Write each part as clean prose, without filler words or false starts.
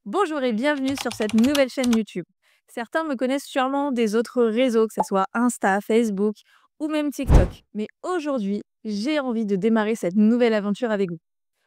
Bonjour et bienvenue sur cette nouvelle chaîne YouTube. Certains me connaissent sûrement des autres réseaux, que ce soit Insta, Facebook ou même TikTok. Mais aujourd'hui, j'ai envie de démarrer cette nouvelle aventure avec vous.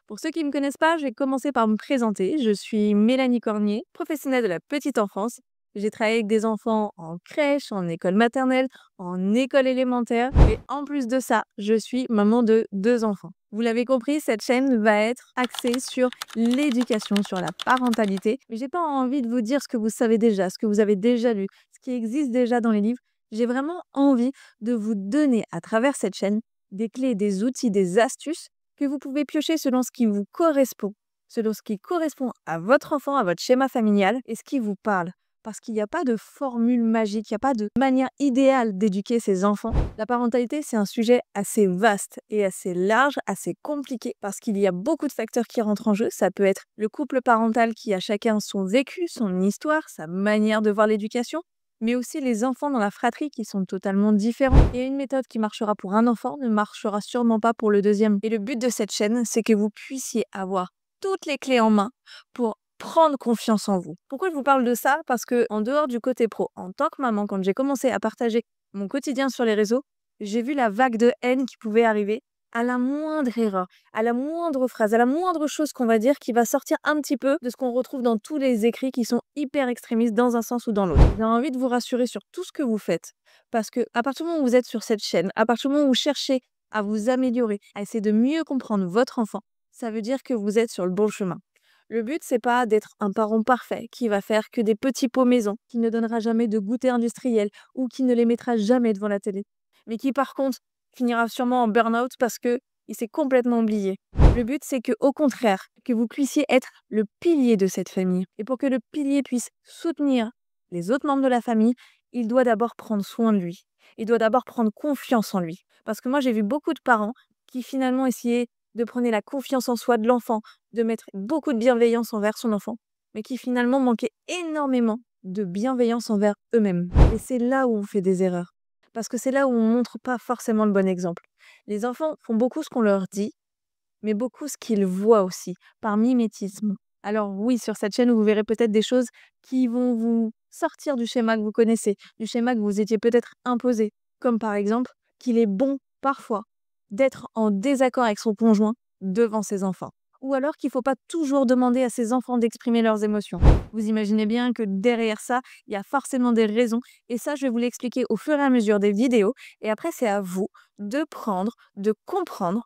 Pour ceux qui ne me connaissent pas, je vais commencer par me présenter. Je suis Mélanie Cornier, professionnelle de la petite enfance. J'ai travaillé avec des enfants en crèche, en école maternelle, en école élémentaire. Et en plus de ça, je suis maman de 2 enfants. Vous l'avez compris, cette chaîne va être axée sur l'éducation, sur la parentalité. Mais j'ai pas envie de vous dire ce que vous savez déjà, ce que vous avez déjà lu, ce qui existe déjà dans les livres. J'ai vraiment envie de vous donner à travers cette chaîne des clés, des outils, des astuces que vous pouvez piocher selon ce qui vous correspond, selon ce qui correspond à votre enfant, à votre schéma familial et ce qui vous parle. Parce qu'il n'y a pas de formule magique, il n'y a pas de manière idéale d'éduquer ses enfants. La parentalité, c'est un sujet assez vaste et assez large, assez compliqué, parce qu'il y a beaucoup de facteurs qui rentrent en jeu. Ça peut être le couple parental qui a chacun son vécu, son histoire, sa manière de voir l'éducation, mais aussi les enfants dans la fratrie qui sont totalement différents. Et une méthode qui marchera pour un enfant ne marchera sûrement pas pour le deuxième. Et le but de cette chaîne, c'est que vous puissiez avoir toutes les clés en main pour prendre confiance en vous. Pourquoi je vous parle de ça? Parce que en dehors du côté pro, en tant que maman, quand j'ai commencé à partager mon quotidien sur les réseaux, j'ai vu la vague de haine qui pouvait arriver à la moindre erreur, à la moindre phrase, à la moindre chose qu'on va dire qui va sortir un petit peu de ce qu'on retrouve dans tous les écrits qui sont hyper extrémistes dans un sens ou dans l'autre. J'ai envie de vous rassurer sur tout ce que vous faites parce que à partir du moment où vous êtes sur cette chaîne, à partir du moment où vous cherchez à vous améliorer, à essayer de mieux comprendre votre enfant, ça veut dire que vous êtes sur le bon chemin. Le but, c'est pas d'être un parent parfait qui va faire que des petits pots maison, qui ne donnera jamais de goûter industriel ou qui ne les mettra jamais devant la télé, mais qui par contre finira sûrement en burn-out parce que il s'est complètement oublié. Le but, c'est que, au contraire, que vous puissiez être le pilier de cette famille. Et pour que le pilier puisse soutenir les autres membres de la famille, il doit d'abord prendre soin de lui. Il doit d'abord prendre confiance en lui. Parce que moi, j'ai vu beaucoup de parents qui finalement essayaient de prendre la confiance en soi de l'enfant, de mettre beaucoup de bienveillance envers son enfant, mais qui finalement manquaient énormément de bienveillance envers eux-mêmes. Et c'est là où on fait des erreurs. Parce que c'est là où on montre pas forcément le bon exemple. Les enfants font beaucoup ce qu'on leur dit, mais beaucoup ce qu'ils voient aussi, par mimétisme. Alors oui, sur cette chaîne, vous verrez peut-être des choses qui vont vous sortir du schéma que vous connaissez, du schéma que vous étiez peut-être imposé, comme par exemple qu'il est bon, parfois, d'être en désaccord avec son conjoint devant ses enfants. Ou alors qu'il ne faut pas toujours demander à ses enfants d'exprimer leurs émotions. Vous imaginez bien que derrière ça, il y a forcément des raisons. Et ça, je vais vous l'expliquer au fur et à mesure des vidéos. Et après, c'est à vous de prendre, de comprendre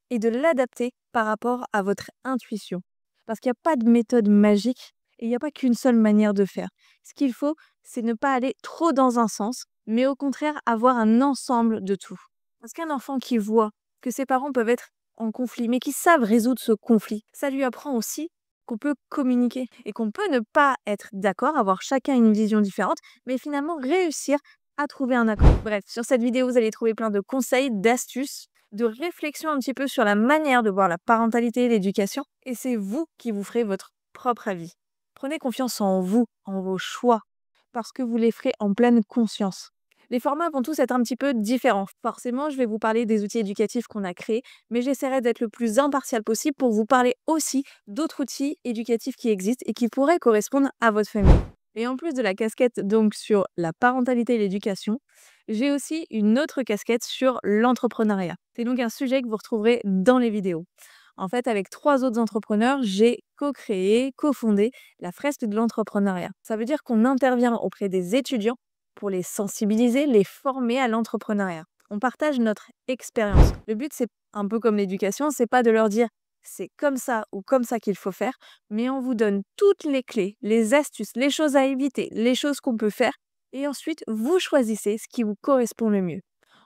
et de l'adapter par rapport à votre intuition. Parce qu'il n'y a pas de méthode magique et il n'y a pas qu'une seule manière de faire. Ce qu'il faut, c'est ne pas aller trop dans un sens, mais au contraire avoir un ensemble de tout. Parce qu'un enfant qui voit que ses parents peuvent être en conflit, mais qui savent résoudre ce conflit, ça lui apprend aussi qu'on peut communiquer et qu'on peut ne pas être d'accord, avoir chacun une vision différente, mais finalement réussir à trouver un accord. Bref, sur cette vidéo, vous allez trouver plein de conseils, d'astuces, de réflexion un petit peu sur la manière de voir la parentalité et l'éducation, et c'est vous qui vous ferez votre propre avis. Prenez confiance en vous, en vos choix, parce que vous les ferez en pleine conscience. Les formats vont tous être un petit peu différents. Forcément, je vais vous parler des outils éducatifs qu'on a créés, mais j'essaierai d'être le plus impartial possible pour vous parler aussi d'autres outils éducatifs qui existent et qui pourraient correspondre à votre famille. Et en plus de la casquette donc sur la parentalité et l'éducation, j'ai aussi une autre casquette sur l'entrepreneuriat. C'est donc un sujet que vous retrouverez dans les vidéos. En fait, avec 3 autres entrepreneurs, j'ai co-créé, cofondé la fresque de l'entrepreneuriat. Ça veut dire qu'on intervient auprès des étudiants pour les sensibiliser, les former à l'entrepreneuriat. On partage notre expérience. Le but, c'est un peu comme l'éducation, c'est pas de leur dire c'est comme ça ou comme ça qu'il faut faire, mais on vous donne toutes les clés, les astuces, les choses à éviter, les choses qu'on peut faire, et ensuite vous choisissez ce qui vous correspond le mieux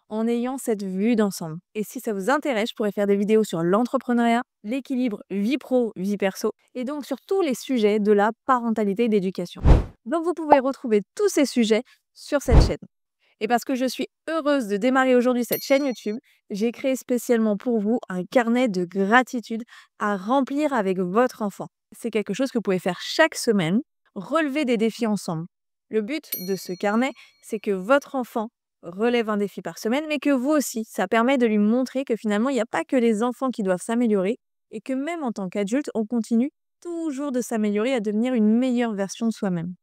en ayant cette vue d'ensemble. Et si ça vous intéresse, je pourrais faire des vidéos sur l'entrepreneuriat, l'équilibre vie pro, vie perso, et donc sur tous les sujets de la parentalité et d'éducation. Donc vous pouvez retrouver tous ces sujets sur cette chaîne. Et parce que je suis heureuse de démarrer aujourd'hui cette chaîne YouTube, j'ai créé spécialement pour vous un carnet de gratitude à remplir avec votre enfant. C'est quelque chose que vous pouvez faire chaque semaine, relever des défis ensemble. Le but de ce carnet, c'est que votre enfant relève un défi par semaine, mais que vous aussi, ça permet de lui montrer que finalement, il n'y a pas que les enfants qui doivent s'améliorer et que même en tant qu'adulte, on continue toujours de s'améliorer à devenir une meilleure version de soi-même.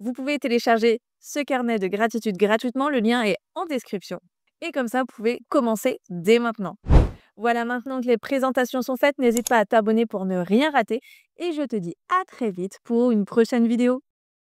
Vous pouvez télécharger ce carnet de gratitude gratuitement, le lien est en description. Et comme ça, vous pouvez commencer dès maintenant. Voilà, maintenant que les présentations sont faites, n'hésite pas à t'abonner pour ne rien rater. Et je te dis à très vite pour une prochaine vidéo.